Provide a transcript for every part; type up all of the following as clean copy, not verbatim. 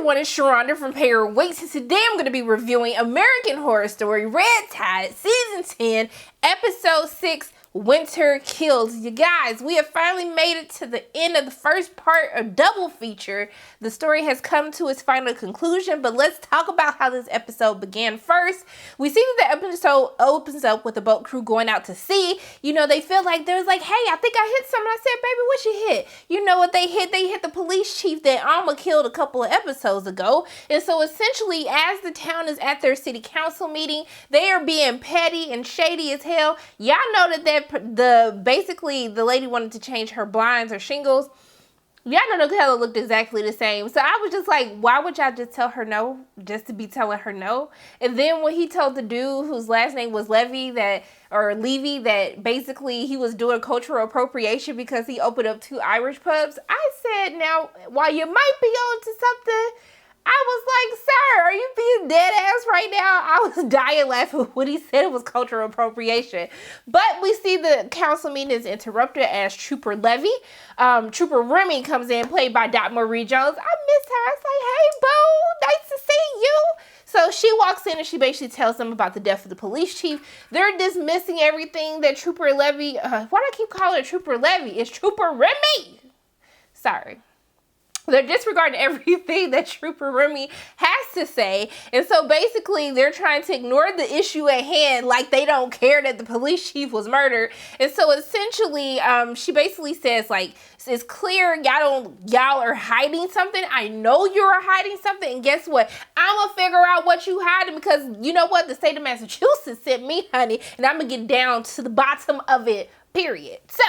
everyone, it's Sharonda from Payer Waits, and today I'm going to be reviewing American Horror Story Red Tide Season 10, Episode 6, Winter Kills. You guys, we have finally made it to the end of the first part of double feature. The story has come to its final conclusion, but let's talk about how this episode began first. We see that the episode opens up with the boat crew going out to sea. You know, they feel like there's like, hey, I think I hit something. I said, baby, what you hit? You know what they hit? They hit the police chief that ALMA killed a couple of episodes ago. And so essentially, as the town is at their city council meeting, they are being petty and shady as hell. Y'all know that basically the lady wanted to change her blinds or shingles. Y'all know the color looked exactly the same. So I was just like, why would y'all just tell her no? Just to be telling her no? And then when he told the dude whose last name was Levy that basically he was doing cultural appropriation because he opened up 2 Irish pubs, I said, now, while you might be on to something, I was like, sir, are you being dead ass right now? I was dying laughing when he said it was cultural appropriation. But we see the council meeting is interrupted as Trooper Levy. Trooper Remy comes in, played by Dot Marie Jones. I missed her. I was like, hey, boo, nice to see you. So she walks in and she basically tells them about the death of the police chief. They're dismissing everything that Trooper Levy, why do I keep calling it Trooper Levy? It's Trooper Remy. Sorry. They're disregarding everything that Trooper Remy has to say. And so basically they're trying to ignore the issue at hand like they don't care that the police chief was murdered. And so essentially she basically says, like, it's clear y'all are hiding something. I know you're hiding something. And guess what? I'm going to figure out what you hiding because you know what? The state of Massachusetts sent me, honey. And I'm going to get down to the bottom of it, period. So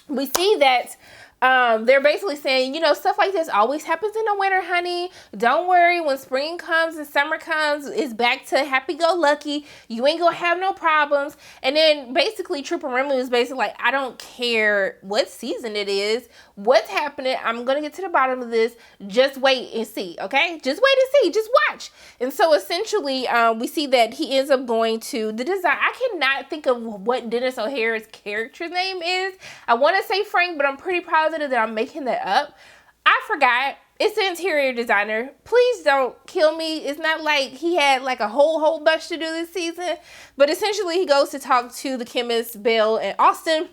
we see that they're basically saying, you know, stuff like this always happens in the winter, honey. Don't worry. When spring comes and summer comes, it's back to happy-go-lucky. You ain't gonna have no problems. And then basically Trooper Remy was basically like, I don't care what season it is, what's happening. I'm gonna get to the bottom of this. Just wait and see, okay? Just wait and see. Just watch. And so essentially, we see that he ends up going to the design. I cannot think of what Dennis O'Hare's character's name is. I want to say Frank, but I'm pretty positive that I'm making that up. I forgot. It's the interior designer. Please don't kill me. It's not like he had like a whole bunch to do this season. But essentially he goes to talk to the chemist, Bill and Austin,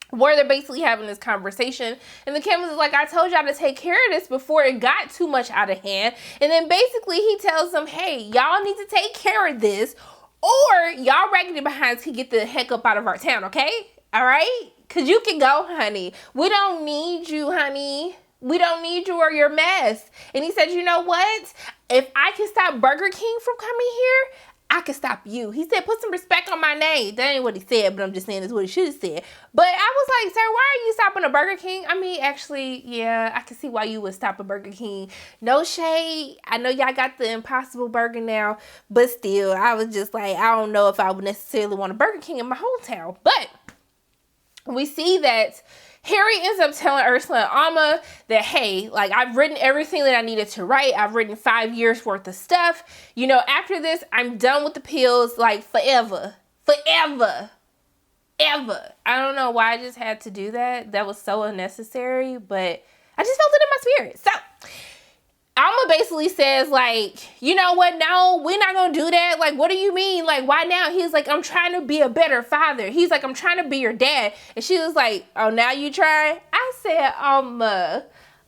where they're basically having this conversation. And the chemist is like, I told y'all to take care of this before it got too much out of hand. And then basically he tells them, hey, y'all need to take care of this or y'all raggedy behinds can get the heck up out of our town, okay? All right? Because you can go, honey. We don't need you, honey. We don't need you or your mess. And he said, you know what? If I can stop Burger King from coming here, I can stop you. He said, put some respect on my name. That ain't what he said, but I'm just saying that's what he should have said. But I was like, sir, why are you stopping a Burger King? I mean, actually, yeah, I can see why you would stop a Burger King. No shade. I know y'all got the Impossible Burger now, but still, I was just like, I don't know if I would necessarily want a Burger King in my hometown. But we see that Harry ends up telling Ursula and Alma that, hey, like, I've written everything that I needed to write. I've written 5 years worth of stuff. You know, after this, I'm done with the pills, like, forever. Forever. Ever. I don't know why I just had to do that. That was so unnecessary, but I just felt it in my spirit. So Alma basically says, like, you know what? No, we're not going to do that. Like, what do you mean? Like, why now? He's like, I'm trying to be a better father. He's like, I'm trying to be your dad. And she was like, oh, now you try? I said, Alma,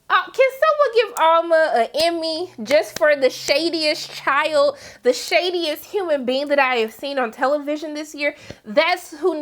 can someone give Alma an Emmy just for the shadiest child, the shadiest human being that I have seen on television this year? That's who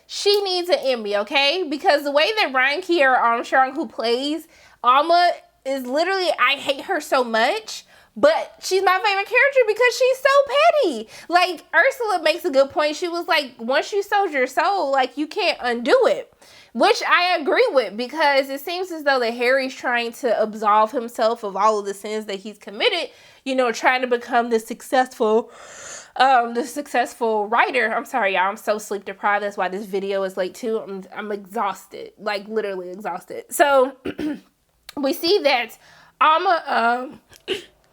she needs an Emmy, okay? Because the way that Ryan Kiera Armstrong, who plays Alma, is literally, I hate her so much, but she's my favorite character because she's so petty. Like, Ursula makes a good point. She was like, once you sold your soul, like, you can't undo it. Which I agree with, because it seems as though that Harry's trying to absolve himself of all of the sins that he's committed, you know, trying to become the successful writer. I'm sorry, y'all. I'm so sleep deprived. That's why this video is late too. I'm exhausted, like literally exhausted. So we see that Alma,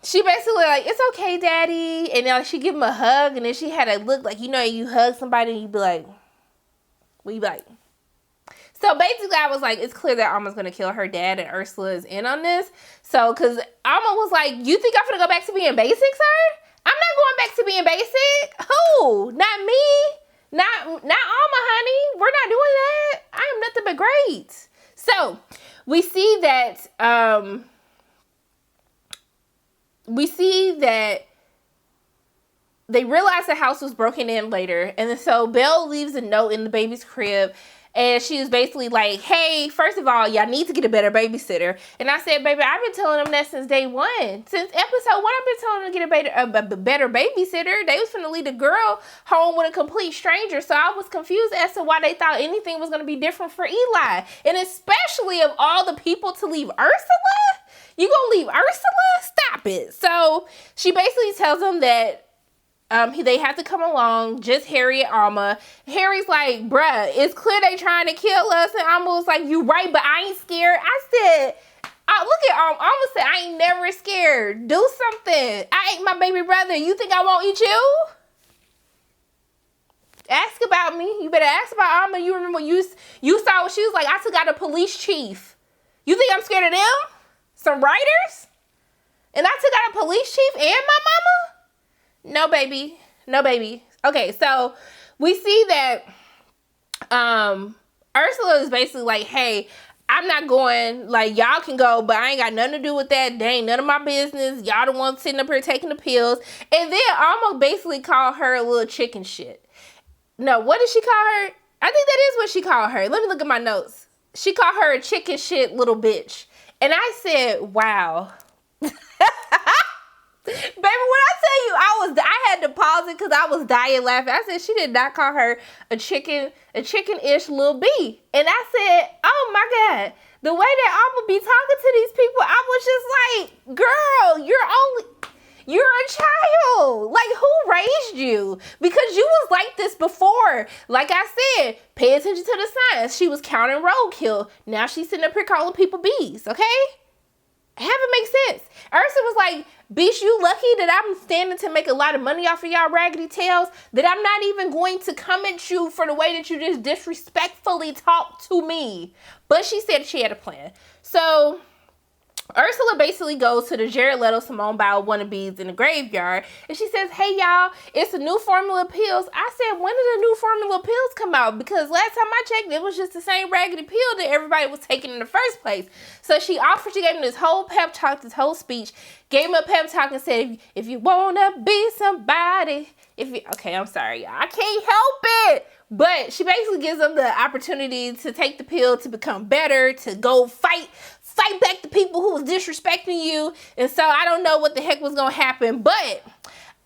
she basically like, it's okay, daddy. And then she give him a hug, and then she had a look like, you know, you hug somebody and you be like, what you be like? So basically, I was like, it's clear that Alma's gonna kill her dad, and Ursula is in on this. So, cause Alma was like, you think I'm gonna go back to being basic, sir? I'm not going back to being basic. Who? Not me. Not Alma, honey. We're not doing that. I am nothing but great. So we see that they realize the house was broken in later. And so Belle leaves a note in the baby's crib. And she was basically like, hey, first of all, y'all need to get a better babysitter. And I said, baby, I've been telling them that since day one. Since episode 1, I've been telling them to get a better babysitter. They was finna leave the girl home with a complete stranger. So I was confused as to why they thought anything was going to be different for Eli. And especially of all the people to leave Ursula? You gonna leave Ursula? Stop it. So she basically tells them that they have to come along, just Harry and Alma. Harry's like, bruh, it's clear they trying to kill us. And Alma was like, you right, but I ain't scared. I said, look at Alma. Alma said, I ain't never scared. Do something. I ate my baby brother. You think I won't eat you? Ask about me. You better ask about Alma. You remember you saw what she was like, I took out a police chief. You think I'm scared of them? Some writers? And I took out a police chief and my mama? No, baby. No, baby. Okay, so we see that Ursula is basically like, hey, I'm not going. Like, y'all can go, but I ain't got nothing to do with that. They ain't none of my business. Y'all the ones sitting up here taking the pills. And then Alma basically called her a little chicken shit. No, what did she call her? I think that is what she called her. Let me look at my notes. She called her a chicken shit little bitch. And I said, wow. Baby, when I tell you I had to pause it because I was dying laughing. I said she did not call her a chicken-ish little bee. And I said, oh my God, the way that Alma be talking to these people, I was just like, girl, you're a child. Like, who raised you? Because you was like this before. Like I said, pay attention to the signs. She was counting roadkill. Now she's sitting up here calling people bees, okay? Have it make sense. Ursula was like, bitch, you lucky that I'm standing to make a lot of money off of y'all raggedy tails, that I'm not even going to come at you for the way that you just disrespectfully talk to me. But she said she had a plan. So Ursula basically goes to the Jared Leto Simone Biles wannabes in the graveyard, and she says, hey y'all, it's a new formula of pills. I said, when did the new formula of pills come out? Because last time I checked, it was just the same raggedy pill that everybody was taking in the first place. So she gave him this whole pep talk, this whole speech, gave him a pep talk and said, if you wanna be somebody, okay, I'm sorry, y'all, I can't help it. But she basically gives them the opportunity to take the pill, to become better, to go fight back the people who was disrespecting you. And so I don't know what the heck was going to happen. But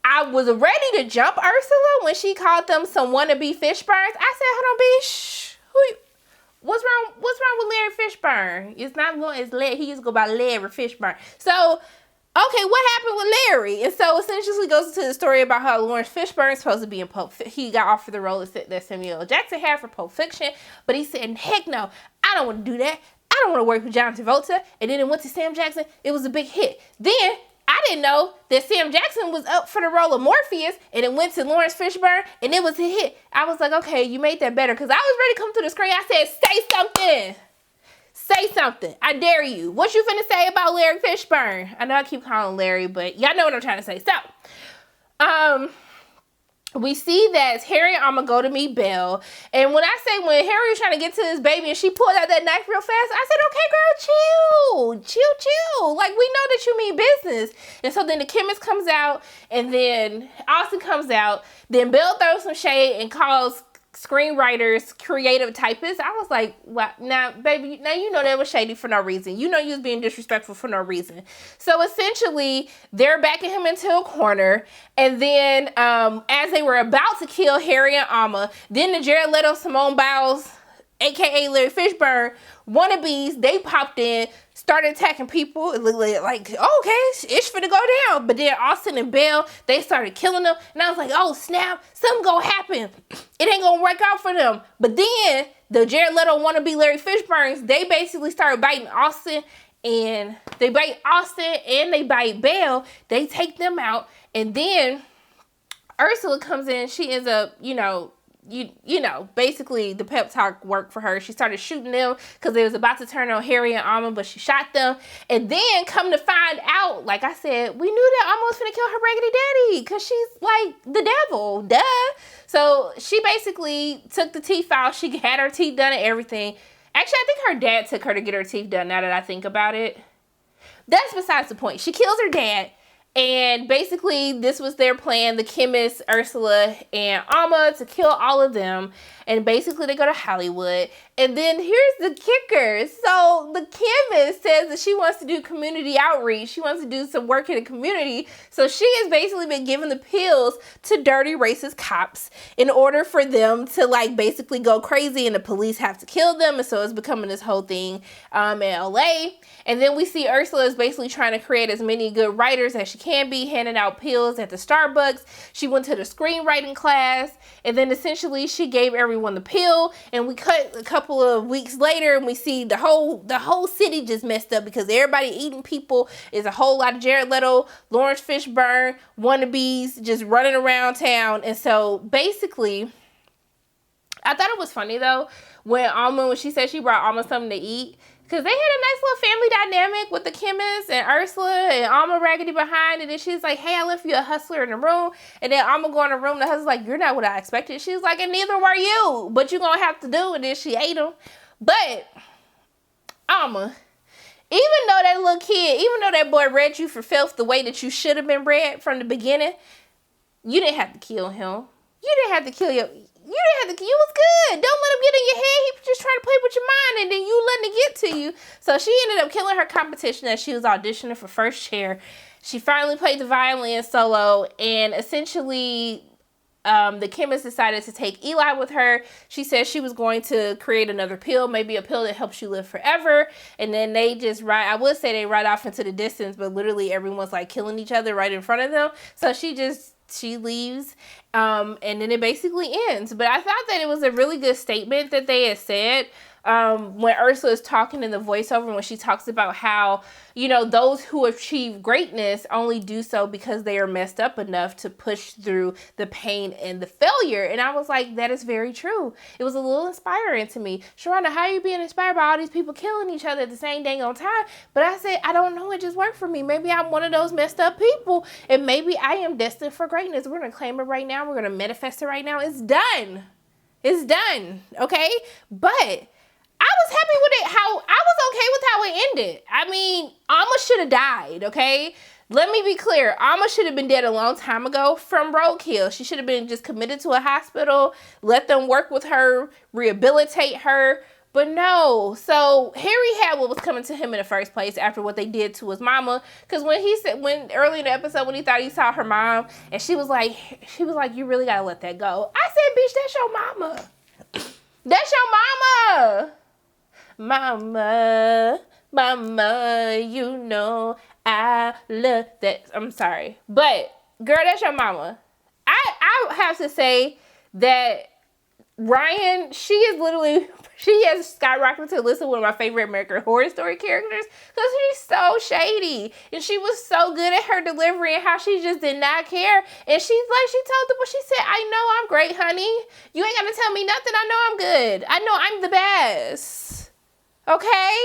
I was ready to jump Ursula when she called them some wannabe Fishburns. I said, hold on, bitch. What's wrong with Larry Fishburne? It's not going, it's Larry. He used to go by Larry Fishburne. So, okay, what happened with Larry? And so essentially goes into the story about how Lawrence Fishburne is supposed to be in he got offered the role that Samuel L. Jackson had for Pulp Fiction, but he said, heck no, I don't want to do that. I don't want to work with John Travolta. And then it went to Sam Jackson. It was a big hit. Then I didn't know that Sam Jackson was up for the role of Morpheus, and it went to Lawrence Fishburne, and it was a hit. I was like, okay, you made that better, because I was ready to come to the screen. I said, say something. Say something. I dare you. What you finna say about Larry Fishburne? I know I keep calling Larry, but y'all know what I'm trying to say. So, we see that Harry and Alma go to meet Belle. And when Harry was trying to get to his baby and she pulled out that knife real fast, I said, okay, girl, chill. Like, we know that you mean business. And so then the chemist comes out, and then Austin comes out. Then Belle throws some shade and calls screenwriters creative typists. I was like, what? Now, baby, now you know that was shady for no reason. You know you was being disrespectful for no reason. So essentially, they're backing him into a corner, and then as they were about to kill Harry and Alma, then the Jared Leto Simone Biles, aka Larry Fishburne wannabes, they popped in, started attacking people. It looked like, oh, okay, it's finna go down. But then Austin and Belle, they started killing them. And I was like, oh, snap, something gonna happen. It ain't gonna work out for them. But then the Jared Leto wannabe Larry Fishburnes, they basically started biting Austin. And they bite Austin and they bite Belle. They take them out. And then Ursula comes in. She ends up, you know, basically the pep talk worked for her. She started shooting them because they was about to turn on Harry and Alma, but she shot them. And then come to find out, like I said, we knew that Alma was finna kill her raggedy daddy because she's like the devil, duh. So she basically took the teeth out. She had her teeth done and everything. Actually, I think her dad took her to get her teeth done, now that I think about it. That's besides the point. She kills her dad. And basically, this was their plan, the chemist, Ursula, and Alma, to kill all of them. And basically, they go to Hollywood. And then here's the kicker. So the chemist says that she wants to do community outreach. She wants to do some work in the community. So she has basically been giving the pills to dirty, racist cops in order for them to, like, basically go crazy and the police have to kill them. And so it's becoming this whole thing in LA. And then we see Ursula is basically trying to create as many good writers as she can be, handing out pills at the Starbucks. She went to the screenwriting class, and then essentially she gave everyone the pill. And we cut a couple of weeks later, and we see the whole city just messed up because everybody eating people is a whole lot of Jared Leto, Lawrence Fishburne wannabes just running around town. And so basically, I thought it was funny though when she said she brought Alma something to eat. Because they had a nice little family dynamic with the chemist and Ursula and Alma raggedy behind. And then she's like, hey, I left you a hustler in the room. And then Alma go in the room. The hustler's like, you're not what I expected. She's like, and neither were you. But you're going to have to do it. And then she ate him. But Alma, even though that little kid, even though that boy read you for filth the way that you should have been read from the beginning, you didn't have to kill him. You didn't have to kill your... You was good. Don't let him get in your head. He was just trying to play with your mind, and then you letting it get to you. So she ended up killing her competition as she was auditioning for First Chair. She finally played the violin solo, and essentially the chemist decided to take Eli with her. She said she was going to create another pill, maybe a pill that helps you live forever. And then they just I would say they ride off into the distance, but literally everyone's like killing each other right in front of them. So she leaves, and then it basically ends. But I thought that it was a really good statement that they had said when Ursula is talking in the voiceover, when she talks about how, you know, those who achieve greatness only do so because they are messed up enough to push through the pain and the failure. And I was like, that is very true. It was a little inspiring to me. Sharonda, how are you being inspired by all these people killing each other at the same dang on time? But I said, I don't know. It just worked for me. Maybe I'm one of those messed up people, and maybe I am destined for greatness. We're going to claim it right now. We're going to manifest it right now. It's done. It's done. Okay. But I was happy with it. I was okay with how it ended. I mean, Alma should have died, okay? Let me be clear. Alma should have been dead a long time ago from roadkill. She should have been just committed to a hospital, let them work with her, rehabilitate her. But no. So Harry had what was coming to him in the first place after what they did to his mama. Because when early in the episode, when he thought he saw her mom, and she was like, you really got to let that go. I said, bitch, that's your mama. That's your mama. Mama, you know I love that. I'm sorry. But, girl, that's your mama. I have to say that Ryan, she has skyrocketed to the list of one of my favorite American Horror Story characters because she's so shady. And she was so good at her delivery and how she just did not care. And she told them what she said. I know I'm great, honey. You ain't got to tell me nothing. I know I'm good. I know I'm the best. Okay?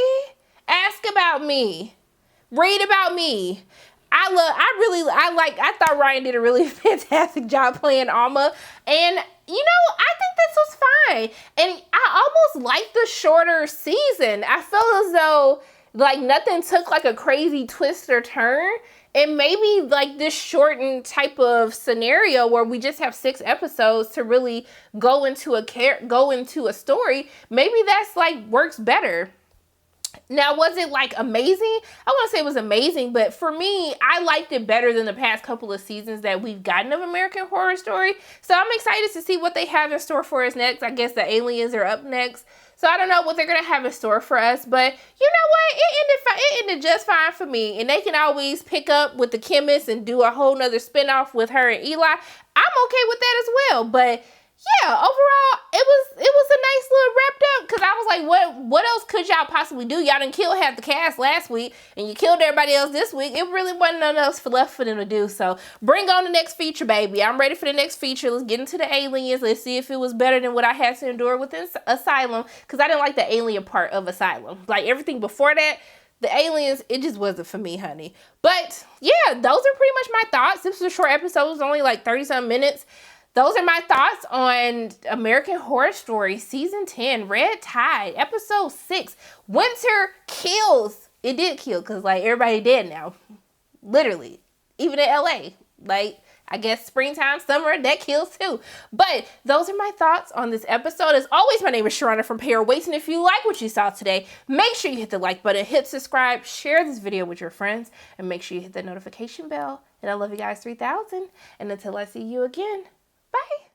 Ask about me. Read about me. I thought Ryan did a really fantastic job playing Alma. And, you know, I think this was fine. And I almost liked the shorter season. I felt as though, like, nothing took, like, a crazy twist or turn. And maybe, like, this shortened type of scenario where we just have 6 episodes to really go into a story, maybe that's, like, works better. Now, was it, like, amazing? I wouldn't say it was amazing, but for me, I liked it better than the past couple of seasons that we've gotten of American Horror Story. So I'm excited to see what they have in store for us next. I guess the aliens are up next. So I don't know what they're going to have in store for us. But you know what? It ended just fine for me. And they can always pick up with the chemist and do a whole nother spinoff with her and Eli. I'm okay with that as well. But yeah, overall, it was a nice little wrapped up, because I was like, what else could y'all possibly do? Y'all done killed half the cast last week, and you killed everybody else this week. It really wasn't nothing else left for them to do. So bring on the next feature, baby. I'm ready for the next feature. Let's get into the aliens. Let's see if it was better than what I had to endure with Asylum, because I didn't like the alien part of Asylum. Like everything before that, the aliens, it just wasn't for me, honey. But yeah, those are pretty much my thoughts. This was a short episode. It was only like 30-some minutes. Those are my thoughts on American Horror Story Season 10, Red Tide, Episode 6, Winter Kills. It did kill, because, like, everybody dead now. Literally. Even in LA. Like, I guess springtime, summer, that kills too. But those are my thoughts on this episode. As always, my name is Sharona from Pair Waits, and if you like what you saw today, make sure you hit the like button, hit subscribe, share this video with your friends, and make sure you hit the notification bell. And I love you guys 3000. And until I see you again, bye.